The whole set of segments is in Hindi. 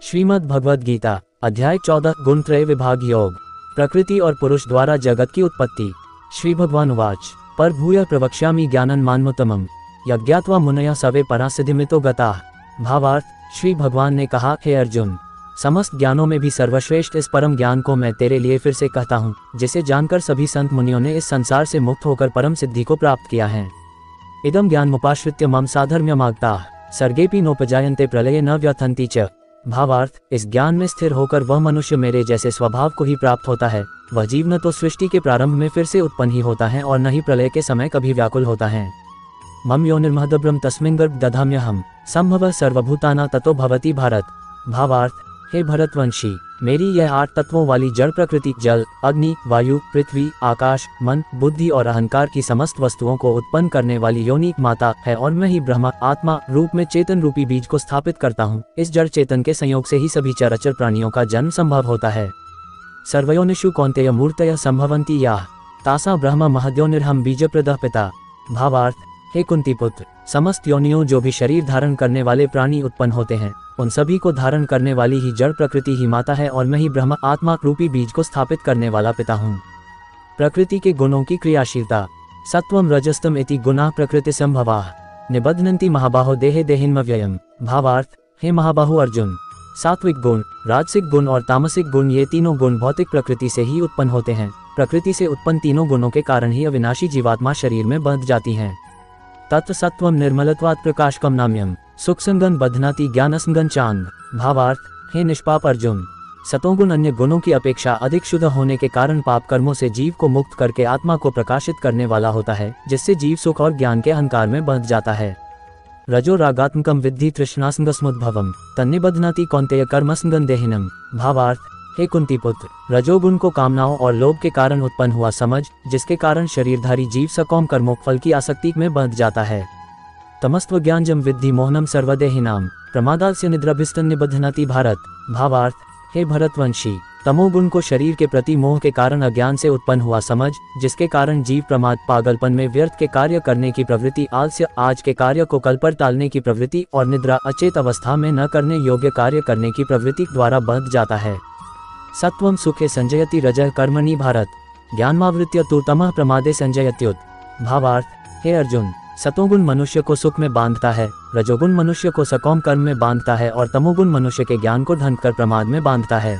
श्रीमद् भगवद गीता अध्याय 14 गुणत्रय विभाग योग। प्रकृति और पुरुष द्वारा जगत की उत्पत्ति। श्री भगवान उवाच पर भूय प्रवक्ष्यामि ज्ञानं मान्मुत्तमम् यज्ञात्वा मुनयः सवे परासिद्धिमितो गताः। भावार्थ, श्री भगवान ने कहा, हे अर्जुन, समस्त ज्ञानों में भी सर्वश्रेष्ठ इस परम ज्ञान को मैं तेरे लिए फिर से कहता हूँ, जिसे जानकर सभी संत मुनियों ने इस संसार से मुक्त होकर परम सिद्धि को प्राप्त किया है। इदं ज्ञानमुपाश्रित्य मम साधर्म्यमागताः सर्गेऽपि नोपजायन्ते प्रलये न व्यथन्ति च। भावार्थ, इस ज्ञान में स्थिर होकर वह मनुष्य मेरे जैसे स्वभाव को ही प्राप्त होता है। वह जीव न तो सृष्टि के प्रारंभ में फिर से उत्पन्न ही होता है और न ही प्रलय के समय कभी व्याकुल होता है। मम योनिर्महद्ब्रह्म तस्मिन् गर्भ दधाम्यहम् संभवः सर्वभूतानां ततो भवति भारत। भावार्थ, हे भरतवंशी, मेरी यह 8 तत्वों वाली जड़ प्रकृति जल, अग्नि, वायु, पृथ्वी, आकाश, मन, बुद्धि और अहंकार की समस्त वस्तुओं को उत्पन्न करने वाली योनि माता है और मैं ही ब्रह्मा आत्मा रूप में चेतन रूपी बीज को स्थापित करता हूँ। इस जड़ चेतन के संयोग से ही सभी चराचर प्राणियों का जन्म संभव होता है। सर्वयोनिषु कौन्तेय मूर्तयः संभवन्ति याः तासां ब्रह्म महद्योनिर्हं बीजप्रदः पिता। भावार्थ, हे कुंती पुत्र, समस्त योनियों जो भी शरीर धारण करने वाले प्राणी उत्पन्न होते हैं, उन सभी को धारण करने वाली ही जड़ प्रकृति ही माता है और मैं ही ब्रह्म आत्मा रूपी बीज को स्थापित करने वाला पिता हूँ। प्रकृति के गुणों की क्रियाशीलता। सत्वम रजस्तम इति गुणाः प्रकृति संभवाः निबध्नन्ति महाबाहो देहे देहिन्मव्ययम्। भावार्थ, हे महाबाहु अर्जुन, सात्विक गुण, राजसिक गुण और तामसिक गुण ये तीनों गुण भौतिक प्रकृति से ही उत्पन्न होते हैं। प्रकृति से उत्पन्न तीनों गुणों के कारण ही अविनाशी जीवात्मा शरीर में बंध जाती हैं। तत्र सत्वम निर्मलत्वात् प्रकाशकम नाम्यम सुखसंगन बध्नाति ज्ञानसंगन चांद। भावार्थ, हे निष्पाप अर्जुन, सतोगुण अन्य गुणों की अपेक्षा अधिक शुद्ध होने के कारण पाप कर्मों से जीव को मुक्त करके आत्मा को प्रकाशित करने वाला होता है, जिससे जीव सुख और ज्ञान के अहंकार में बंध जाता है। रजो रागात्मकम विद्धि तृष्णासंगस्मुद्भवम तन्निबध्नाति कौन्तेय कर्मसंगन देहिनम। भावार्थ, हे कुंती पुत्र, रजोगुण को कामनाओं और लोभ के कारण उत्पन्न हुआ समझ, जिसके कारण शरीरधारी जीव सकौम कर्मों फल की आसक्ति में बंध जाता है। तमस्त्व ज्ञानजम विद्धि मोहनम सर्वदेहिनाम प्रमादास्य निद्राभिस्तन्निबध्नाति भारत। भावार्थ, हे भरतवंशी, तमोगुण को शरीर के प्रति मोह के कारण अज्ञान से उत्पन्न हुआ समझ, जिसके कारण जीव प्रमाद, पागलपन में व्यर्थ के कार्य करने की प्रवृत्ति, आलस्य, आज के कार्य को कल पर टालने की प्रवृत्ति और निद्रा, अचेत अवस्था में न करने योग्य कार्य करने की प्रवृत्ति द्वारा बंध जाता है। सत्वम सुखे संजयति रजः कर्मणि भारत ज्ञानमावृत्य तु तमः प्रमादे संजयत्युत। भावार्थ, हे अर्जुन, सतोगुण मनुष्य को सुख में बांधता है, रजोगुण मनुष्य को सकौम कर्म में बांधता है और तमोगुण मनुष्य के ज्ञान को ढंक कर प्रमाद में बांधता है।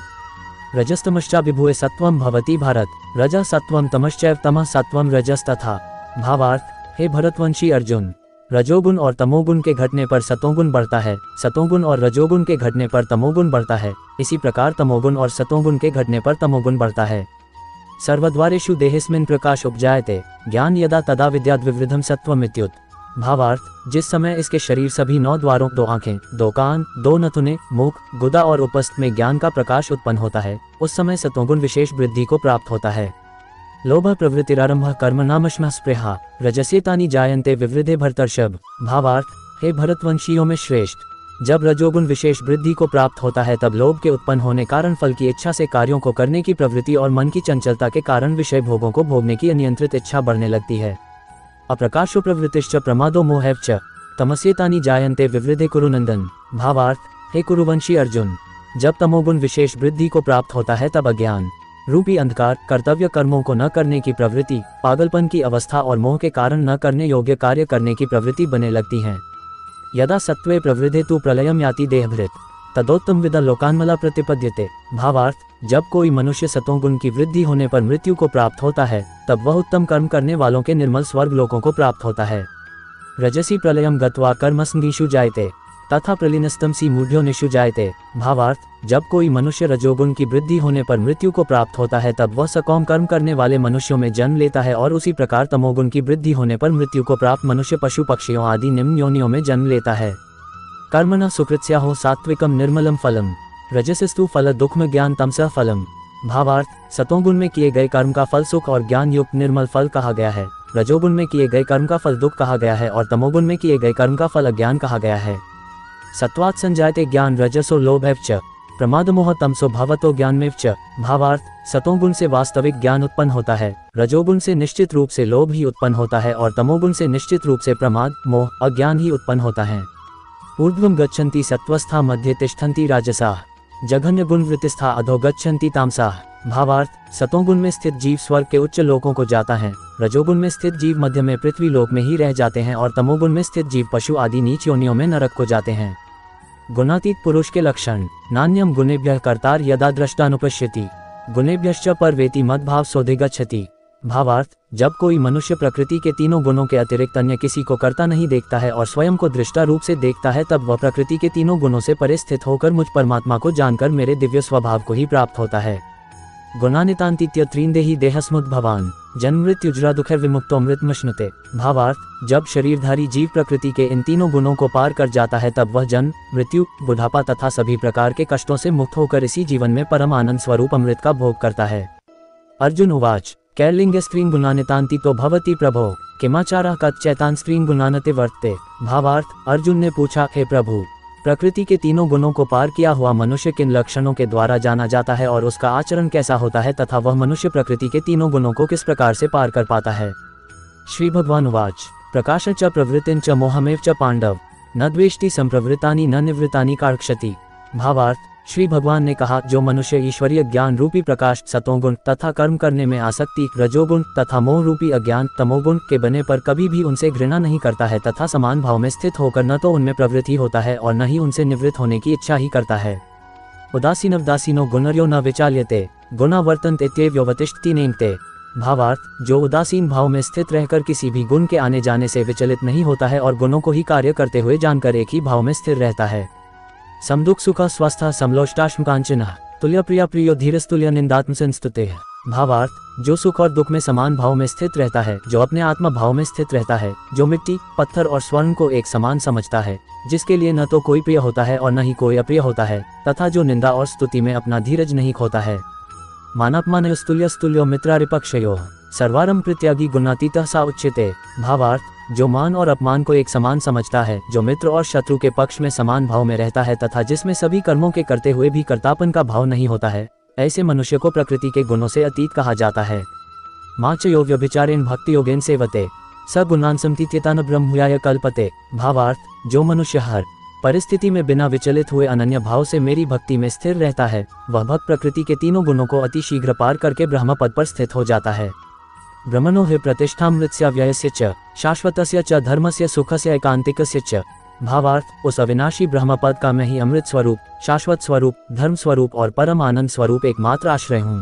रजस्तमश्चा विभुए सत्वम भवति भारत रजः सत्वम तमश्चैव तमः सत्वम रजस्तथा। भावार्थ, हे भरतवंशी अर्जुन, रजोगुण और तमोगुण के घटने पर सतोगुण बढ़ता है, सतोगुण और रजोगुण के घटने पर तमोगुण बढ़ता है। इसी प्रकार तमोगुण और सतोगुण के घटने पर तमोगुण बढ़ता है। सर्वद्वारेषु देहेस्मिन् प्रकाश उपजायते ज्ञान यदा तदा विद्याद् विवृद्धम सत्वमित्युत। भावार्थ, जिस समय इसके शरीर सभी 9 द्वारों, 2 आंखें, 2 कान, 2 नथुने, मुख, गुदा और उपस्थ में ज्ञान का प्रकाश उत्पन्न होता है, उस समय सतोगुण विशेष वृद्धि को प्राप्त होता है। लोभ प्रवृत्तिरारंभ कर्म नामश्मः स्पृहा रजस्येतानि जायन्ते विवृद्धे भरतर्षभ। भावार्थ, हे भरतवंशियों में श्रेष्ठ, जब रजोगुण विशेष वृद्धि को प्राप्त होता है तब लोभ के उत्पन्न होने कारण फल की इच्छा से कार्यों को करने की प्रवृत्ति और मन की चंचलता के कारण विषय भोगों को भोगने की अनियंत्रित इच्छा बढ़ने लगती है। अप्रकाशो प्रवृत्तिश्च प्रमादो मोहैव च तमस्येतानि जायन्ते विवृद्धे कुरुनंदन। भावार्थ, हे कुरुवंशी अर्जुन, जब तमोगुण विशेष वृद्धि को प्राप्त होता है तब अज्ञान रूपी अंधकार, कर्तव्य कर्मों को न करने की प्रवृत्ति, पागलपन की अवस्था और मोह के कारण न करने योग्य कार्य करने की प्रवृत्ति बने लगती हैं। यदा सत्वे प्रवृद्धे तु प्रलयम याति देहभृत तदोत्तम विदा लोकान्मला प्रतिपद्यते। भावार्थ, जब कोई मनुष्य सतोगुण की वृद्धि होने पर मृत्यु को प्राप्त होता है, तब वह उत्तम कर्म करने वालों के निर्मल स्वर्ग लोकों को प्राप्त होता है। रजसी प्रलयम गत्वा कर्मसंगीषु जायते तथा प्रलीनस्तमसी मूढ़योनिषु जायते। भावार्थ, जब कोई मनुष्य रजोगुण की वृद्धि होने पर मृत्यु को प्राप्त होता है, तब वह सकौम कर्म करने वाले मनुष्यों में जन्म लेता है और उसी प्रकार तमोगुण की वृद्धि होने पर मृत्यु को प्राप्त मनुष्य पशु पक्षियों आदि निम्न योनियों में जन्म लेता है। कर्मणा सुकृत्स्याहो सात्विकम निर्मलम फलम रजसस्तु फल दुःखम ज्ञान तमसः फलम। भावार्थ, सतोगुण में किए गए कर्म का फल सुख और ज्ञान युक्त निर्मल फल कहा गया है, रजोगुण में किए गए कर्म का फल दुःख कहा गया है और तमोगुण में किए गए कर्म का फल अज्ञान कहा गया है। सत्वात् संजायते ज्ञान रजसो लोभैव च प्रमादमोह तमसो भवतो ज्ञानमेव च। भावार्थ, सतोगुण से वास्तविक ज्ञान उत्पन्न होता है, रजोगुण से निश्चित रूप से लोभ ही उत्पन्न होता है और तमोगुण से निश्चित रूप से प्रमाद, मोह, अज्ञान ही उत्पन्न होता है। ऊर्ध्वं गच्छन्ति सत्त्वस्था मध्ये तिष्ठन्ति राजसाः जघन्य गुण वृत्तिस्था अधो गच्छन्ति तामसाः। भावार्थ, सतोगुण में स्थित जीव स्वर्ग के उच्च लोकों को जाता है, रजोगुण में स्थित जीव मध्य में पृथ्वी लोक में ही रह जाते हैं और तमोगुण में स्थित जीव पशु आदि नीच योनियों में नरक को जाते हैं। गुणातीत पुरुष के लक्षण। नान्यम गुणेभ्यः कर्तार यदा दृष्टानुपश्यति गुणेभ्यश्च परवेति मद्भाव सोऽधिगच्छति। भावार्थ, जब कोई मनुष्य प्रकृति के तीनों गुणों के अतिरिक्त अन्य किसी को कर्ता नहीं देखता है और स्वयं को दृष्टा रूप से देखता है, तब वह प्रकृति के तीनों गुणों से परे स्थित होकर मुझ परमात्मा को जानकर मेरे दिव्य स्वभाव को ही प्राप्त होता है। गुणानितान्तीत्य त्रीन्देहि देहस्मुद्भवान् जन्म मृत्युजरा दुःखैर् विमुक्तो मृतमश्नुते। भावार्थ, जब शरीरधारी जीव प्रकृति के इन तीनों गुणों को पार कर जाता है, तब वह जन्म, मृत्यु, बुढ़ापा तथा सभी प्रकार के कष्टों से मुक्त होकर इसी जीवन में परम आनंद स्वरूप अमृत का भोग करता है। अर्जुन उवाच कैर्लिंगे स्त्रीं गुणानितान्ति तो भवति प्रभो किमाचारः कच्चैतान् स्त्रीं गुणानते वर्तते। भावार्थ, अर्जुन ने पूछा, हे प्रभु, प्रकृति के तीनों गुणों को पार किया हुआ मनुष्य किन लक्षणों के द्वारा जाना जाता है और उसका आचरण कैसा होता है तथा वह मनुष्य प्रकृति के तीनों गुणों को किस प्रकार से पार कर पाता है। श्री भगवान उवाच प्रकाश च प्रवृत्तिं च मोहमेव च पांडव न द्वेष्टि संप्रवृत्तानि न निवृत्तानि कारक्षति। भावार्थ, श्री भगवान ने कहा, जो मनुष्य ईश्वरीय ज्ञान रूपी प्रकाश सतोगुण तथा कर्म करने में आसक्ति रजोगुण तथा मोह रूपी अज्ञान तमोगुण के बने पर कभी भी उनसे घृणा नहीं करता है तथा समान भाव में स्थित होकर न तो उनमें प्रवृत्ति होता है और न ही उनसे निवृत्त होने की इच्छा ही करता है। उदासीनवदासीनो गुणर्यो न विचाल्यते गुणा वर्तन्ते इत्येवोवतिष्ठति नेङ्गते। भावार्थ, जो उदासीन भाव में स्थित रहकर किसी भी गुण के आने जाने से विचलित नहीं होता है और गुणों को ही कार्य करते हुए जानकर एक ही भाव में स्थिर रहता है। समदुख सुख स्वस्थ समलोष्टाश्म कांचन तुल्य प्रिया प्रियो धीरस्तुल्य निंदात्म संस्तुते। भावार्थ, जो सुख और दुख में समान भाव में स्थित रहता है, जो अपने आत्मा भाव में स्थित रहता है, जो मिट्टी, पत्थर और स्वर्ण को एक समान समझता है, जिसके लिए न तो कोई प्रिय होता है और न ही कोई अप्रिय होता है, तथा जो निंदा और स्तुति में अपना धीरज नहीं खोता है। मानापमानयोस्तुल्य स्तुल्यो मित्रारिपक्षयोः सर्वारं प्रत्यागी गुणातीतः सा उच्यते। भावार्थ, जो मान और अपमान को एक समान समझता है, जो मित्र और शत्रु के पक्ष में समान भाव में रहता है तथा जिसमें सभी कर्मों के करते हुए भी कर्तापन का भाव नहीं होता है, ऐसे मनुष्य को प्रकृति के गुणों से अतीत कहा जाता है। माच यो व्यभिचारेण भक्ति योगेन सेवते स गुणान् समतीत्येतान ब्रह्मभूयाय कल्पते। भावार्थ, जो मनुष्य हर परिस्थिति में बिना विचलित हुए अनन्य भाव से मेरी भक्ति में स्थिर रहता है, वह भक्त प्रकृति के तीनों गुणों को अति शीघ्र पार करके ब्रह्म पद पर स्थित हो जाता है। ब्रह्मणो हि प्रतिष्ठामृतस्य व्ययस्य च शाश्वतस्य च धर्मस्य सुखस्य एकांतिकस्य च। भावार्थ, उस अविनाशी ब्रह्म पद का मैं ही अमृत स्वरूप, शाश्वत स्वरूप, धर्म स्वरूप और परम आनंद स्वरूप एकमात्र आश्रय हूँ।